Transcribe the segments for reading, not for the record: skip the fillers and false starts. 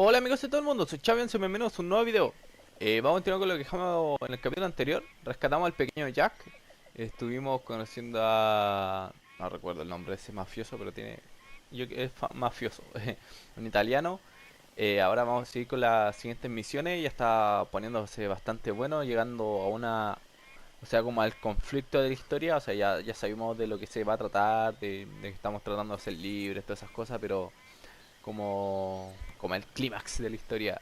Hola amigos de todo el mundo, soy Chavian, bienvenidos a un nuevo video. Vamos a continuar con lo que dejamos en el capítulo anterior. Rescatamos al pequeño Jack. Estuvimos conociendo a... no recuerdo el nombre de ese mafioso, pero tiene... es mafioso, un italiano. Ahora vamos a seguir con las siguientes misiones. Ya está poniéndose bastante bueno, llegando a una... o sea, como al conflicto de la historia. O sea, ya sabemos de lo que se va a tratar, de que estamos tratando de ser libres, todas esas cosas, pero... como el clímax de la historia.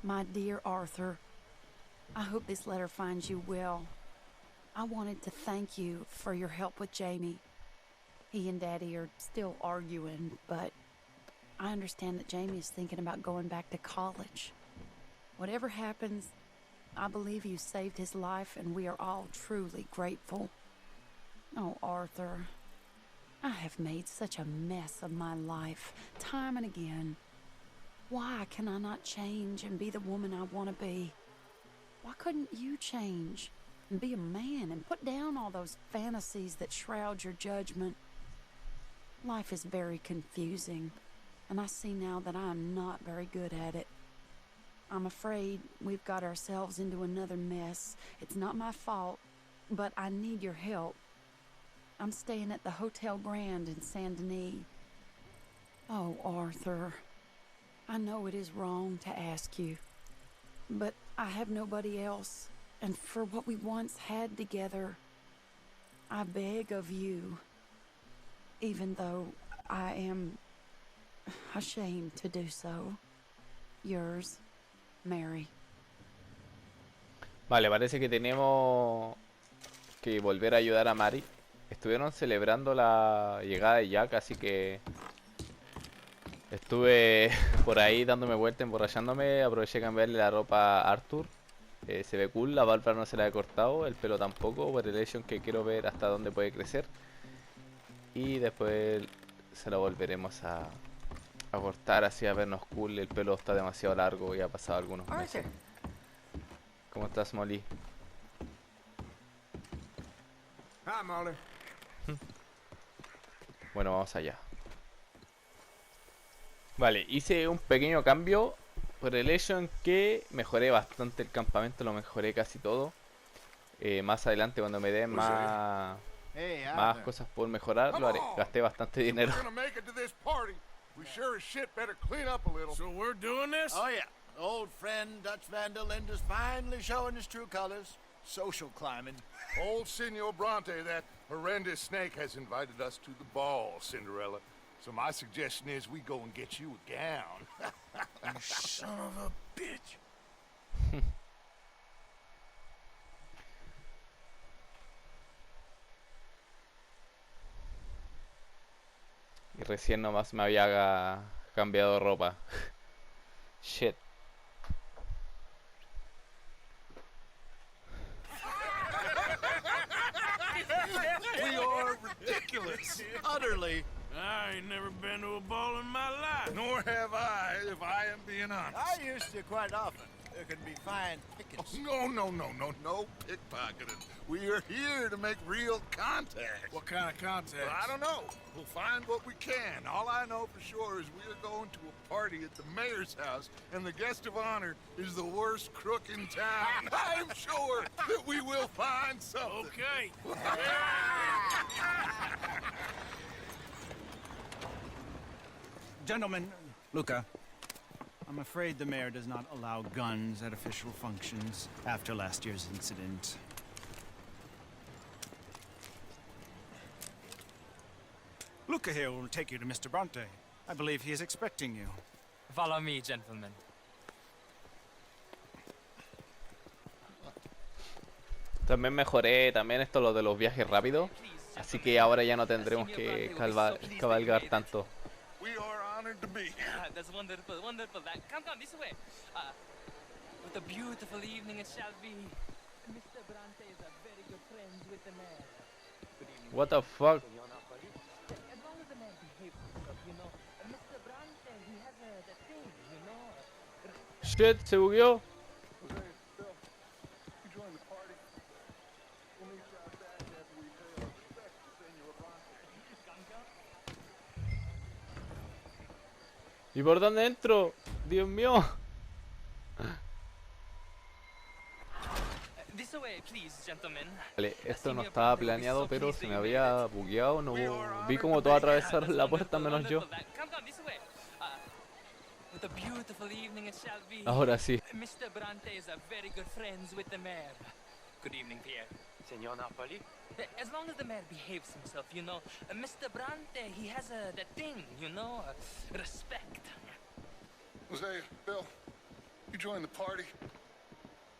My dear Arthur, I hope this letter finds you well. I wanted to thank you for your help with Jamie. He and Daddy are still arguing, but I understand that Jamie is thinking about going back to college. Whatever happens, I believe you saved his life and we are all truly grateful. Oh, Arthur, I have made such a mess of my life, time and again. Why can I not change and be the woman I want to be? Why couldn't you change and be a man and put down all those fantasies that shroud your judgment? Life is very confusing, and I see now that I am not very good at it. I'm afraid we've got ourselves into another mess. It's not my fault, but I need your help. I'm staying at the Hotel Grand in Saint Denis. Oh, Arthur, I know it is wrong to ask you, but I have nobody else, and for what we once had together, I beg of you, even though I am ashamed to do so. Yours, Mary. Vale, parece que tenemos que volver a ayudar a Mari. Estuvieron celebrando la llegada de Jack, así que estuve por ahí dándome vuelta, emborrachándome. Aproveché de cambiarle la ropa a Arthur. Se ve cool, la barba no se la he cortado, el pelo tampoco, por el hecho en que quiero ver hasta dónde puede crecer. Y después se lo volveremos a cortar así a vernos cool. El pelo está demasiado largo y ha pasado algunos meses. ¿Cómo estás, Molly? Hi, Molly. Bueno, vamos allá. Vale, hice un pequeño cambio por el hecho en que mejoré bastante el campamento, lo mejoré casi todo. Más adelante cuando me den más cosas por mejorar, lo haré. Gasté bastante dinero. So we're doing this? Oh yeah, old friend Dutch Van der Linde is finally showing his true colors. Social climbing. Old Senor Bronte, that horrendous snake, has invited us to the ball, Cinderella. So my suggestion is we go and get you a gown. You son of a bitch. Y recién nomás me había cambiado ropa. Shit. We are ridiculous. Utterly. I ain't never been to a ball in my life. Nor have I, if I am being honest. I used to quite often. There can be fine pickets. Oh, no pickpocketing. We are here to make real contact. What kind of contact? Well, I don't know. We'll find what we can. All I know for sure is we are going to a party at the mayor's house, and the guest of honor is the worst crook in town. I'm sure that we will find something. Okay. Gentlemen, Luca, I'm afraid the mayor does not allow guns at official functions after last year's incident. Luca here will take you to Mr. Bronte. I believe he is expecting you. Follow me, gentlemen. También mejoré también esto lo de los viajes rápidos. Así que ahora ya no tendremos que cabalgar tanto. We are honored to be here. That's wonderful, wonderful. Come, this way. What a beautiful evening it shall be. Mr. Bronte is a very good friend with the mayor. Good evening. What the fuck? As long as the man behaves himself, you know. Mr. Bronte, he has the thing, you know. Shit, se bugueó. ¿Y por dónde entro? Dios mío. This way, please, gentlemen. Vale, esto no estaba planeado, pero se me había bugueado. No vi como todos atravesaron la puerta menos yo. Come, come, this way. What a beautiful evening it shall be. Ahora sí. Mr. Bronte is a very good friends with the mayor. Good evening, Pierre. Señor Napoli? As long as the mayor behaves himself, you know. Mr. Bronte, he has that thing, you know, respect. Jose, Bill, you join the party.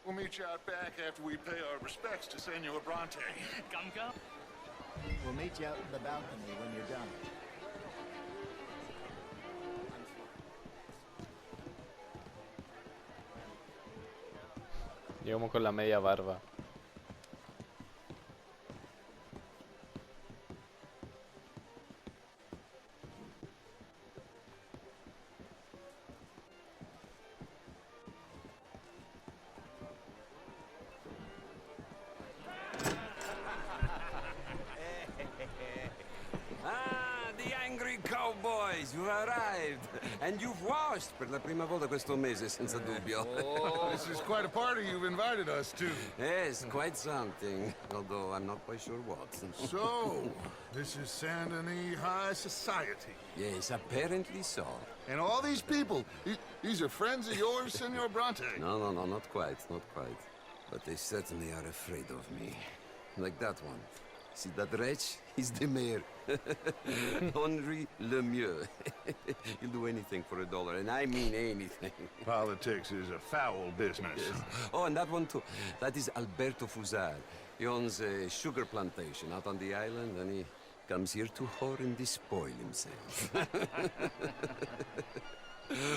We'll meet you out back after we pay our respects to Senor Bronte. Come, come. We'll meet you out in the balcony when you're done. Llegamos con la media barba. Ah, the angry cowboys, you've arrived. And you've washed per la prima volta questo mese, senza dubbio. This is quite a party you've invited us to. Yes, quite something. Although I'm not quite sure what. So, this is Saint Denis High Society. Yes, apparently so. And all these people, these are friends of yours, Senor Bronte? No, no, no, not quite, not quite. But they certainly are afraid of me. Like that one. See that wretch? He's the mayor. Henri Lemieux. He'll do anything for $1, and I mean anything. Politics is a foul business. Yes. Oh, and that one too. That is Alberto Fusar. He owns a sugar plantation out on the island, and he comes here to whore and despoil himself.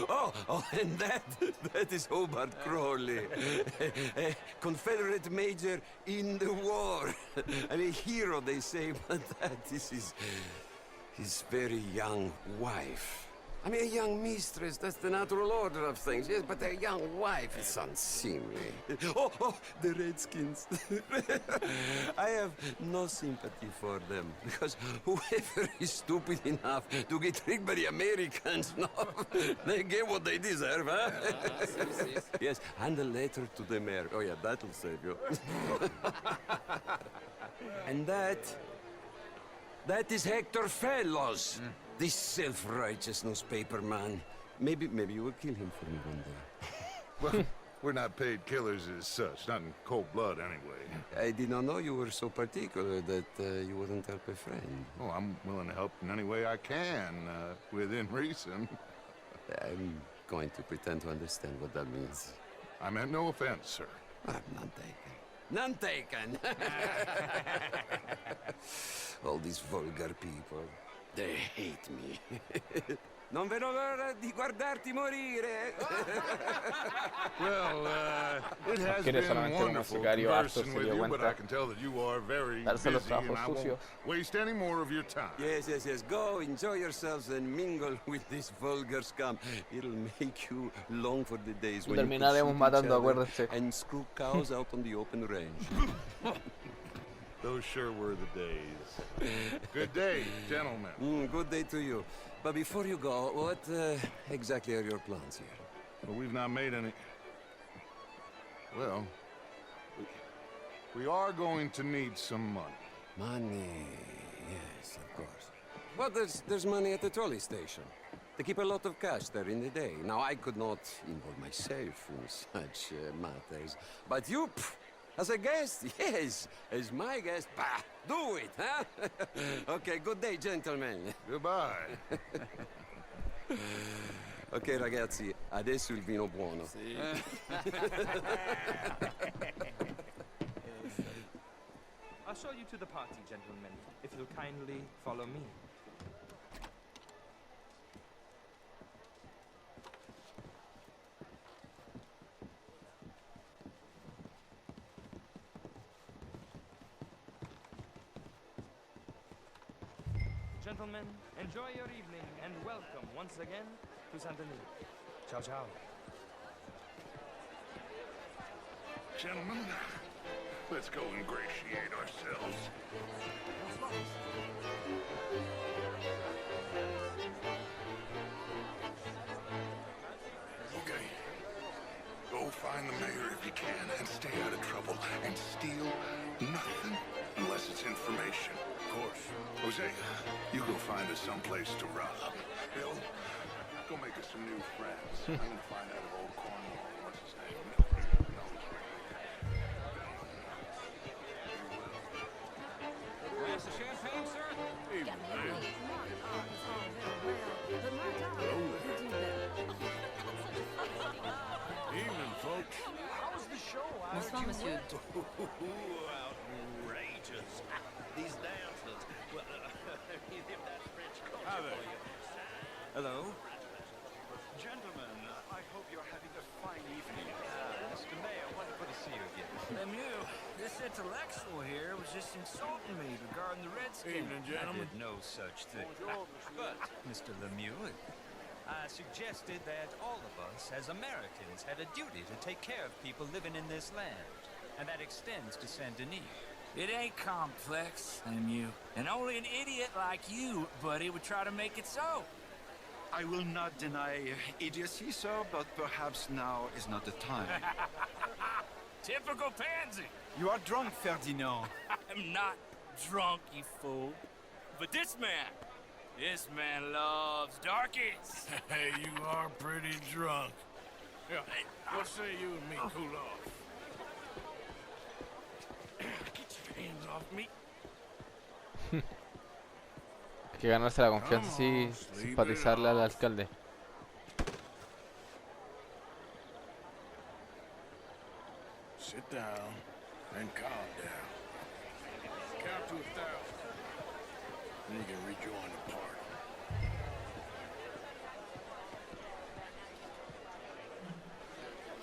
Oh, and that is Hobart Crawley, a Confederate major in the war. And a hero, they say, but that is his very young wife. I mean, a young mistress, that's the natural order of things, yes, but a young wife is unseemly. Oh, the Redskins. I have no sympathy for them, because whoever is stupid enough to get tricked by the Americans, no, they get what they deserve, huh? Yes, and a letter to the mayor. Oh, yeah, that'll save you. And that is Hector Fellows. This self-righteous newspaper man. Maybe you will kill him for me one day. Well, we're not paid killers as such, not in cold blood anyway. I did not know you were so particular that you wouldn't help a friend. Oh, I'm willing to help in any way I can, within reason. I'm going to pretend to understand what that means. I meant no offense, sir. I'm none taken. None taken! All these vulgar people. They hate me. Non vedo l'ora di guardarti morire. Well, it has Quiere been solamente un wonderful sicario harto, conversing se with dio you, but cuenta. I can tell that you are very Darse los busy, and trabajos I won't sucios. waste any more of your time. Yes. Go, enjoy yourselves and mingle with this vulgar scum. It'll make you long for the days when you could Terminaremos shoot matando, each other acuérdense. and screw cows out on the open range. Those sure were the days. Good day, gentlemen. Good day to you. But before you go, what exactly are your plans here? Well, we've not made any... Well, we are going to need some money. Money, yes, of course. But there's money at the trolley station. They keep a lot of cash there in the day. Now, I could not involve myself in such matters. But you, as a guest, yes, as my guest, bah, do it, huh? Okay, good day, gentlemen. Goodbye. Ok, ragazzi, adesso il vino buono. I'll show you to the party, gentlemen, if you'll kindly follow me. Gentlemen, enjoy your evening and welcome once again to Saint Denis. Ciao, ciao. Gentlemen, let's go ingratiate ourselves. find the mayor if you can and stay out of trouble and steal nothing unless it's information. Of course. Jose, you go find us someplace to rob. Bill, go make us some new friends. I'm gonna find out if old Cornwall, what's his name, Milton, knows where Glass of champagne, sir? Evening, man. Evening, folks. How was the show? Bonsoir, monsieur. Outrageous. These dancers. Well, if that's French culture Hi there. for you. Hello. Gentlemen, I hope you're having a fine evening. Mr. Mayor, wonderful to see you again. Lemieux, this intellectual here was just insulting me regarding the Redskins. Evening, gentlemen. I did no such thing. But, Mr. Lemieux, I suggested that all of us as Americans had a duty to take care of people living in this land. And that extends to Saint Denis. It ain't complex, Lemieux. And only an idiot like you, buddy, would try to make it so. I will not deny idiocy, sir, but perhaps now is not the time. Typical pansy. You are drunk, Ferdinand. I'm not drunk, you fool. But this man loves darkies. Hey, you are pretty drunk. Yeah, what say you and me cool off? Get your hands off me. Hay que ganarse la confianza así, simpatizarle al alcalde. Sit down and calm down. Count to 1,000. Then you can rejoin the party.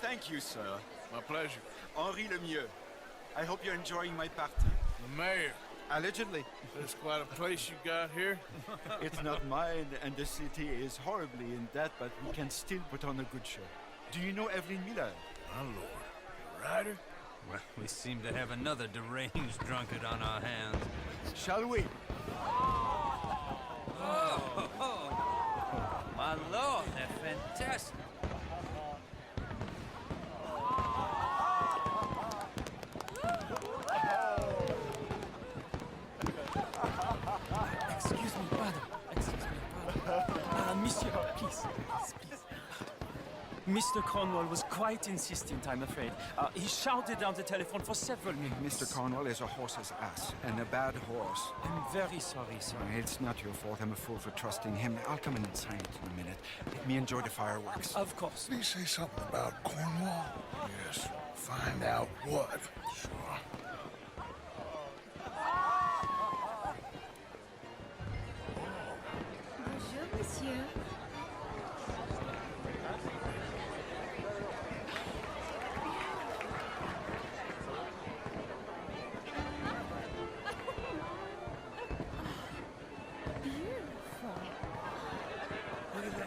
Thank you, sir. My pleasure. Henri Lemieux. I hope you're enjoying my party. The mayor. Allegedly. That's quite a place you got here. It's not mine, and the city is horribly in debt, but we can still put on a good show. Do you know Evelyn Miller? My lord. The rider? Well, we seem to have another deranged drunkard on our hands. Shall we? Oh, my lord, they're fantastic. Excuse me, brother. Excuse me, brother. Monsieur, please. Mr. Cornwall was quite insistent, I'm afraid. He shouted down the telephone for several minutes. Mr. Cornwall is a horse's ass, and a bad horse. I'm very sorry, sir. It's not your fault. I'm a fool for trusting him. I'll come in and sign it in a minute. Let me enjoy the fireworks. Of course. Did he say something about Cornwall? Yes. Find out what. Sure. Bonjour, monsieur.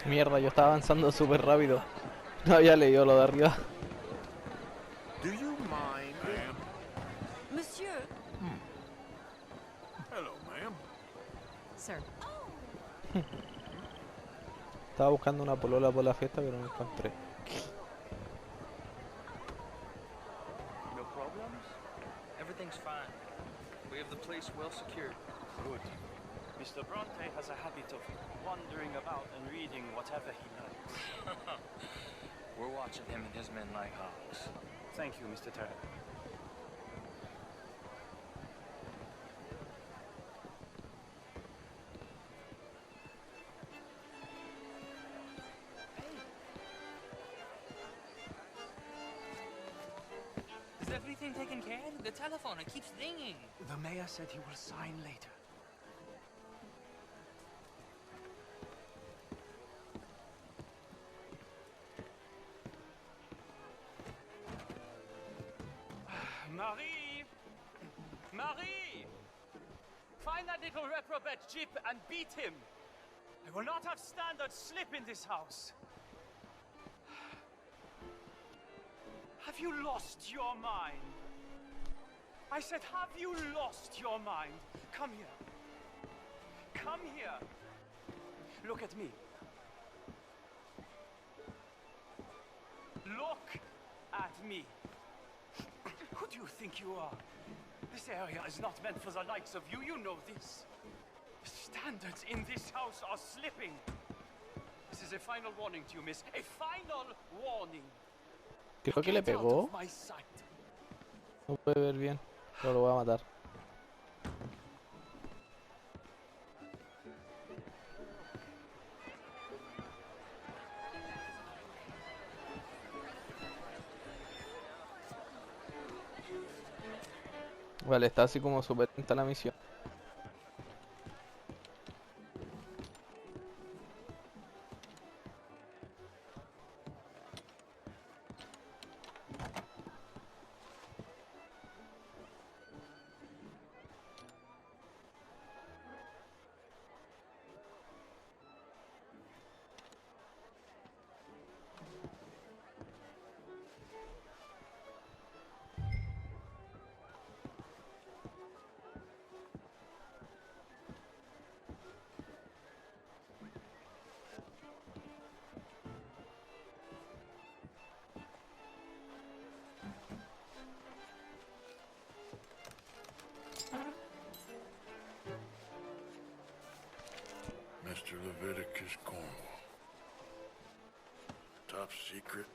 Mierda, yo estaba avanzando súper rápido. No había leído lo de arriba. Do you mind? Ma'am. Monsieur. Hello, ma'am. Sir. Estaba buscando una polola por la fiesta, pero no encontré. No problems? Everything's fine. We have the place well secured. Good. Mr. Bronte has a habit of wandering about and reading whatever he likes. We're watching him and his men like hawks. Thank you, Mr. Terry. Is everything taken care of? The telephone, it keeps ringing. The mayor said he will sign later. Marie! Marie! Find that little reprobate Jip and beat him! I will not have standard slip in this house! Have you lost your mind? I said, have you lost your mind? Come here. Come here. Look at me. Look at me. Who do you think you are? This area is not meant for the likes of you. You know this. Standards in this house are slipping. This is a final warning to you, miss. A final warning. Creo que le Get out pegó. of my sight. No puede ver bien, pero lo voy a matar. Vale, está así como súper lenta la misión. Mr. Leviticus Cornwall. Top secret.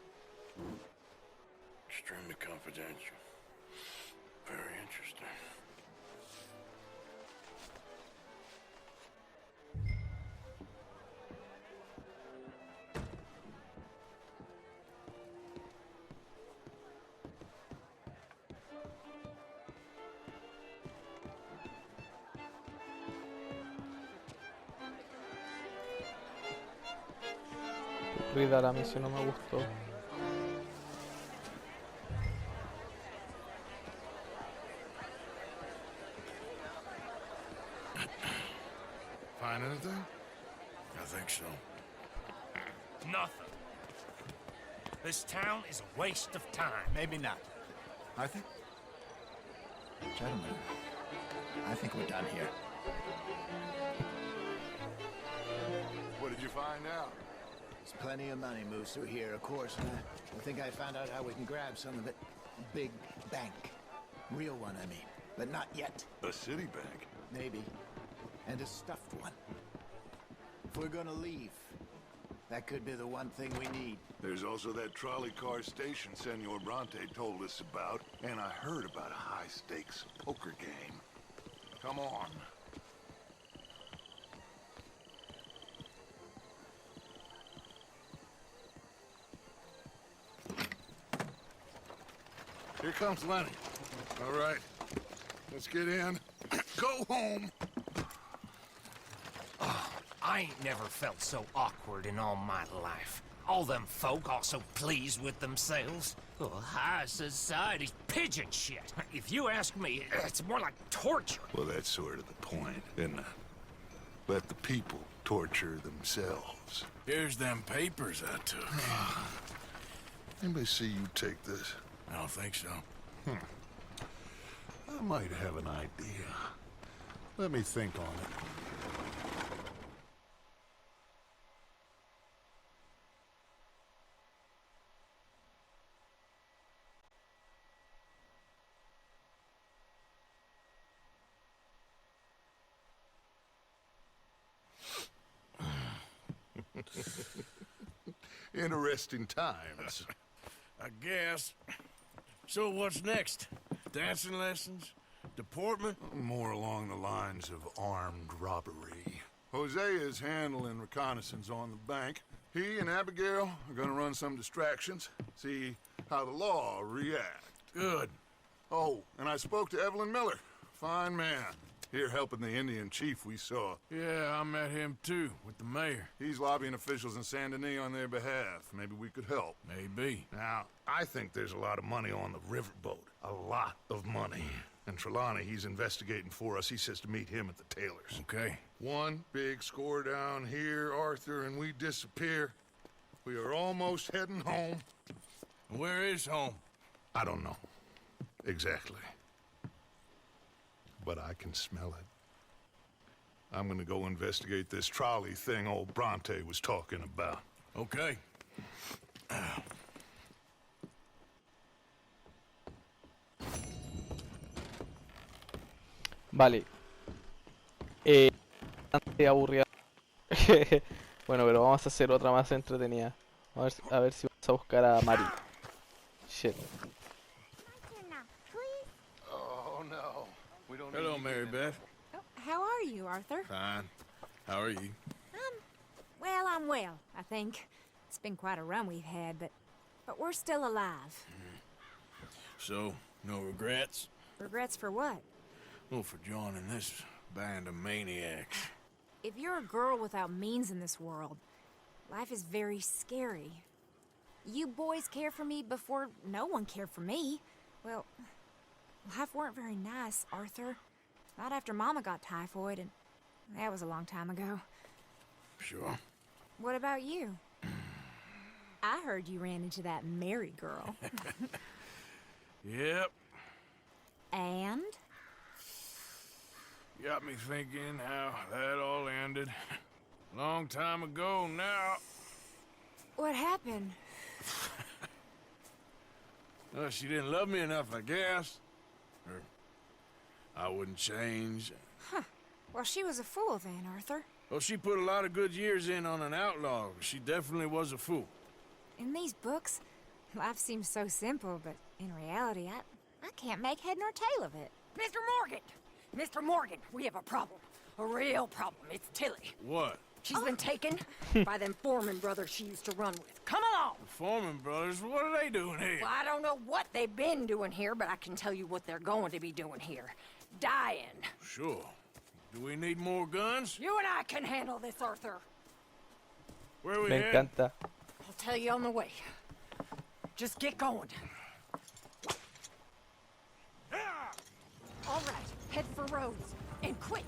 Extremely confidential. Very interesting. Rida, la misión no me gustó. Find anything? I think so. Nothing. This town is a waste of time. Maybe not. I think... Gentlemen, I think we're done here. What did you find out? There's plenty of money moves through here, of course, and I think I found out how we can grab some of it. A big bank. Real one, I mean. But not yet. A city bank? Maybe. And a stuffed one. If we're gonna leave, that could be the one thing we need. There's also that trolley car station Senor Bronte told us about, and I heard about a high-stakes poker game. Come on. Here comes Lenny. All right, let's get in. Go home. I ain't never felt so awkward in all my life. All them folk all so pleased with themselves. Oh, high society's pigeon shit. If you ask me, it's more like torture. Well, that's sort of the point, isn't it? Let the people torture themselves. Here's them papers I took. Anybody see you take this? I don't think so. I might have an idea. Let me think on it. Interesting times. I guess. So what's next? Dancing lessons? Deportment? More along the lines of armed robbery. Hosea is handling reconnaissance on the bank. He and Abigail are gonna run some distractions, see how the law react. Good. Oh, and I spoke to Evelyn Miller. Fine man. Here helping the Indian chief we saw. Yeah, I met him too, with the mayor. He's lobbying officials in Saint Denis on their behalf. Maybe we could help. Maybe. Now, I think there's a lot of money on the riverboat. A lot of money. And Trelawney, he's investigating for us. He says to meet him at the Taylor's. Okay. One big score down here, Arthur, and we disappear. We are almost heading home. Where is home? I don't know. Exactly. But I can smell it. I'm gonna go investigate this trolley thing old Bronte was talking about. Okay. Vale. Bastante aburrida. Bueno, pero vamos a hacer otra más entretenida. A ver si vamos a buscar a Mari. Shit. Oh, no. We don't Hello, Mary Beth. Oh, how are you, Arthur? Fine. How are you? Well, I'm well, I think. It's been quite a run we've had, but we're still alive. So, no regrets? Regrets for what? Well, for joining this band of maniacs. If you're a girl without means in this world, life is very scary. You boys cared for me before no one cared for me. Well, life weren't very nice, Arthur. Not after Mama got typhoid, and that was a long time ago. Sure. What about you? I heard you ran into that Mary girl. Yep. And? Got me thinking how that all ended. Long time ago now. What happened? Well, she didn't love me enough, I guess. Or I wouldn't change. Huh. Well, she was a fool then, Arthur. Well, she put a lot of good years in on an outlaw. She definitely was a fool. In these books, life seems so simple, but in reality, I can't make head nor tail of it. Mr. Morgan! Mr. Morgan, we have a problem. A real problem. It's Tilly. What? She's been taken by them Foreman brothers she used to run with. Come along! The Foreman brothers? What are they doing here? Well, I don't know what they've been doing here, but I can tell you what they're going to be doing here. Dying. Sure. Do we need more guns? You and I can handle this, Arthur. Where are we Me heading? encanta. I'll tell you on the way. Just get going. All right, head for Rhodes. And quick!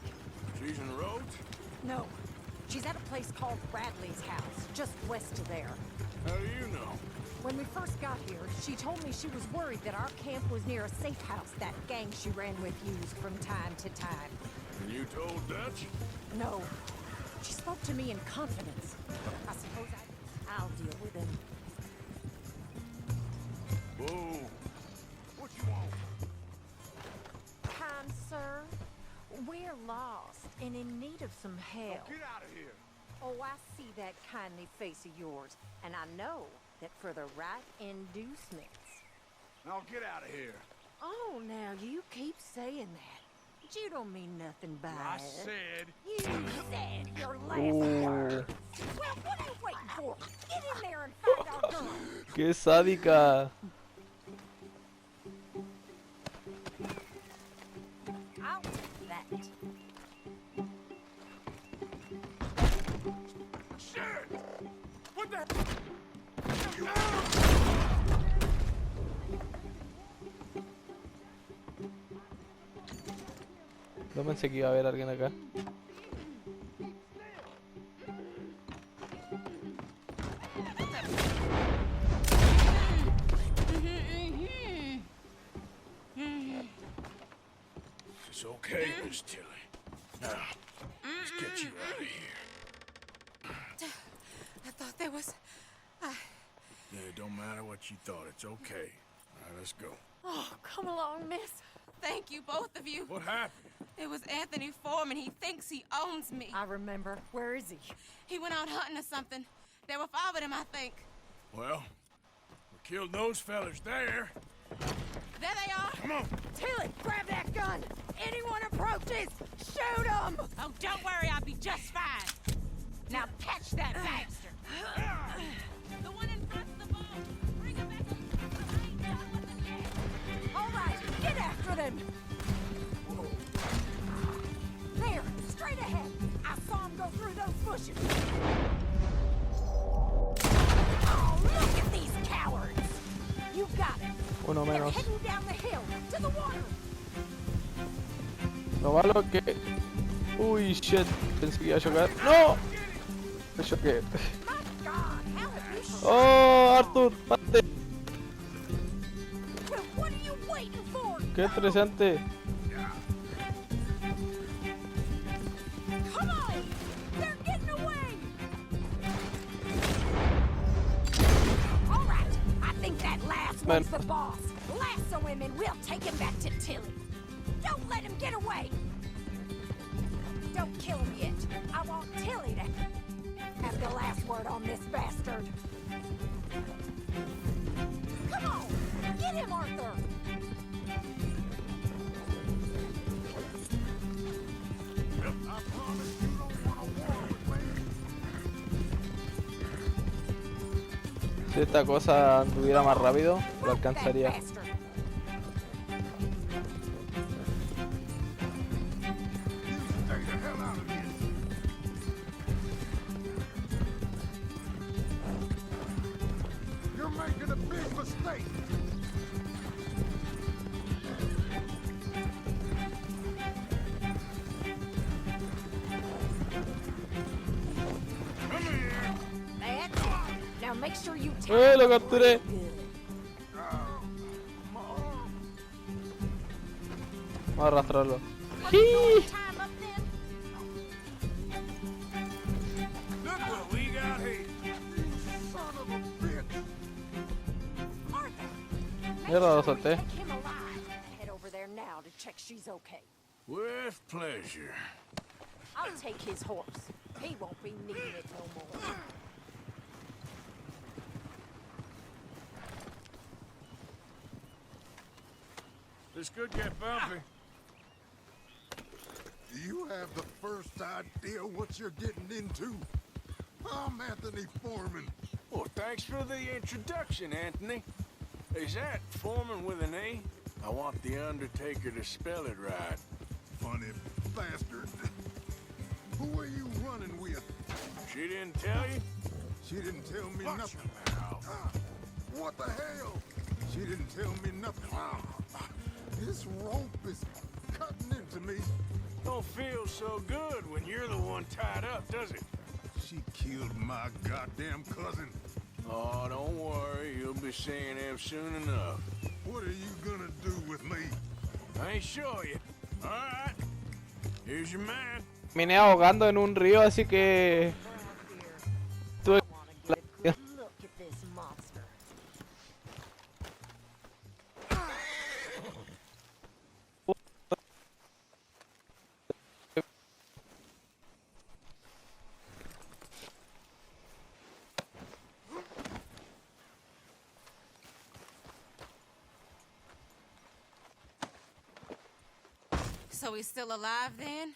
She's in the road? No. She's at a place called Bradley's house, just west of there. How do you know? When we first got here, she told me she was worried that our camp was near a safe house that gang she ran with used from time to time. And you told Dutch? No. She spoke to me in confidence. I suppose I'll deal with him. Whoa. What you want? Kind sir, we're lost and in need of some help. Get out of here. Oh, I see that kindly face of yours, and I know that for the right inducements. Now get out of here. Oh, now you keep saying that. But you don't mean nothing by I it. said. You said your last word. Well, what are you waiting for? Get in there and find our girl. ¡Qué sádica! I'll take that. Shit! What the? No pensé que iba a haber alguien acá. It's okay, Miss Tilly. Now, let's get you out of here. I thought there was... Yeah, it don't matter what you thought. It's okay. All right, let's go. Oh, come along, miss. Thank you, both of you. What happened? It was Anthony Foreman. He thinks he owns me. I remember. Where is he? He went out hunting or something. There were 5 of them, I think. Well, we killed those fellas there. There they are. Come on. Tilly, grab that gun! Anyone approaches, shoot them! Oh, don't worry. I'll be just fine. Now catch that bastard! The one in front of the boat. Bring him back up. I ain't done with it yet. All right, get after them! There, straight ahead. I saw him go through those bushes. Oh, look at these cowards! You got it. Uno They're menos. heading down the hill to the water. Lo malo que... Uy, shit. Pensé que iba a chocar. ¡No! Me choqué. My God, how have you shot? ¡Oh, Arthur! ¡Mate! Well, what are you waiting for? ¡Qué estresante! Come on! They're getting away! All right, I think that last Man. one's the boss. Lasso him and we'll take him back to Tilly. Don't let him get away! Don't kill him yet. I want Tilly to have the last word on this bastard. Come on, get him, Arthur. I promise you don't want a war with me. Si esta cosa anduviera más rápido, lo alcanzaría. You're making a big mistake. That's it. Now make sure you Lo capturé. Vamos a arrastrarlo. Look what we got here. You son of a bitch. Mierda, lo solté. Take him alive. Head over there now to check she's okay. With pleasure. I'll take his horse. He won't be needing it no more. This could get bumpy. Do you have the first idea what you're getting into? I'm Anthony Foreman. Well, thanks for the introduction, Anthony. Is that Foreman with an A? I want the Undertaker to spell it right. Funny bastard. Who are you running with? She didn't tell you? She didn't tell me nothing. What the hell? She didn't tell me nothing. This rope is cutting into me. Don't feel so good when you're the one tied up, does it? She killed my goddamn cousin. Oh, don't worry. You'll be seeing him soon enough. What are you gonna do with me? I ain't show you. All right. Here's your man. Terminé ahogando en un río, así que... Tuve... Look at this monster. So he's still alive then?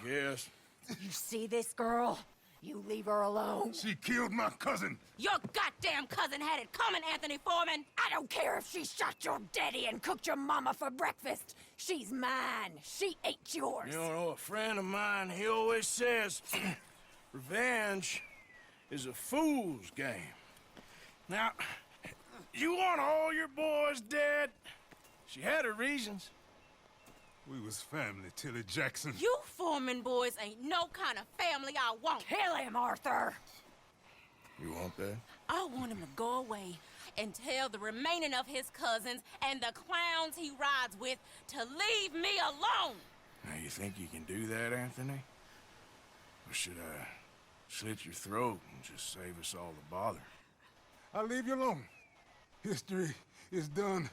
Yes. You see this girl? You leave her alone. She killed my cousin. Your goddamn cousin had it coming, Anthony Foreman! I don't care if she shot your daddy and cooked your mama for breakfast. She's mine. She ate yours. You know, a friend of mine, he always says, revenge is a fool's game. Now, you want all your boys dead? She had her reasons. We was family, Tilly Jackson. You Foreman boys ain't no kind of family I want. Kill him, Arthur. You want that? I want him to go away and tell the remaining of his cousins and the clowns he rides with to leave me alone. Now, you think you can do that, Anthony? Or should I slit your throat and just save us all the bother? I'll leave you alone. History is done.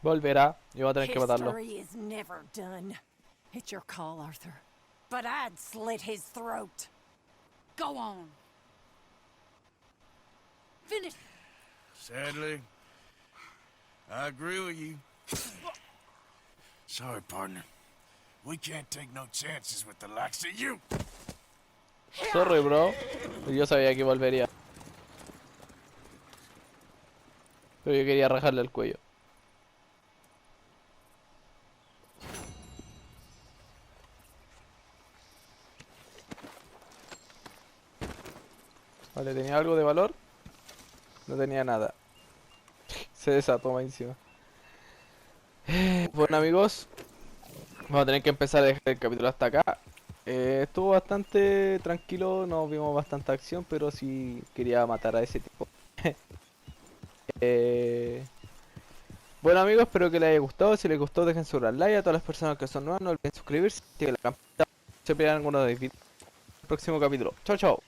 Volverá y va a tener que matarlo. History is never done. It's your call, Arthur. But I'd slit his throat. Go on. Finish. Sadly, I agree with you. Sorry, partner. We can't take no chances with the likes of you. Sorry, bro. Yo sabía que volvería. Pero yo quería rajarle el cuello. Vale, ¿tenía algo de valor? No tenía nada. Se desató más encima. Bueno, amigos, vamos a tener que empezar a dejar el capítulo hasta acá. Estuvo bastante tranquilo, no vimos bastante acción, pero sí quería matar a ese tipo. Bueno, amigos, espero que les haya gustado. Si les gustó, dejen su gran like. A todas las personas que son nuevas, no olviden suscribirse, activen la campanita, se pierdan alguno de los vídeos del próximo capítulo. Chao, chao.